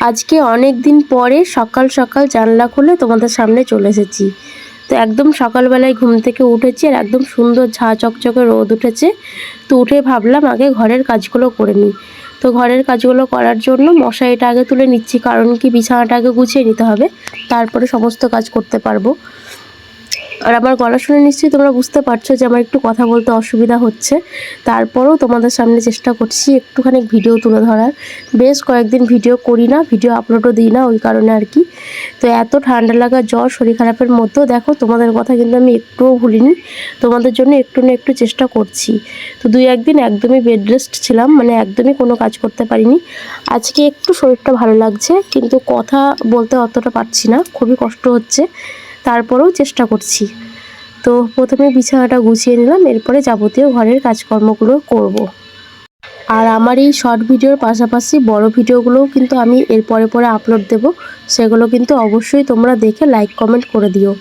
আজকে অনেক দিন পরে সকাল সকাল জানলা খুলে তোমাদের সামনে চলে এসেছি। তো একদম সকালবেলায় ঘুম থেকে উঠেছি আর একদম সুন্দর ঝাঁ চকচকে রোদ উঠেছে। তো উঠে ভাবলাম আগে ঘরের কাজগুলো করে নিই। তো ঘরের কাজগুলো করার জন্য মশারিটা আগে তুলে নিচ্ছি, কারণ কি বিছানাটা আগে গুছিয়ে নিতে হবে, তারপরে সমস্ত কাজ করতে পারবো। আর আমার গলা শুনে নিশ্চয়ই তোমরা বুঝতে পারছো যে আমার একটু কথা বলতে অসুবিধা হচ্ছে। তারপরেও তোমাদের সামনে চেষ্টা করছি একটুখানি ভিডিও তুলে ধরার। বেশ কয়েকদিন ভিডিও করি না, ভিডিও আপলোডও দিই না, ওই কারণে আর কি। তো এত ঠান্ডা লাগা, জ্বর, শরীর খারাপের মধ্যেও দেখো তোমাদের কথা কিন্তু আমি একটুও ভুলিনি। তোমাদের জন্য একটু না একটু চেষ্টা করছি। তো 2-1 দিন একদমই বেড রেস্ট ছিলাম, মানে একদমই কোনো কাজ করতে পারিনি। আজকে একটু শরীরটা ভালো লাগছে, কিন্তু কথা বলতে অতটা পারছি না, খুবই কষ্ট হচ্ছে। তারপরেও চেষ্টা করছি। তো প্রথমে বিছানাটা গুছিয়ে নিলাম, এরপরে যাবতীয় ঘরের কাজকর্মগুলো করব। আর আমার এই শর্ট ভিডিওর পাশাপাশি বড় ভিডিওগুলোও কিন্তু আমি এর পরে পরে আপলোড দেব। সেগুলো কিন্তু অবশ্যই তোমরা দেখে লাইক কমেন্ট করে দিও।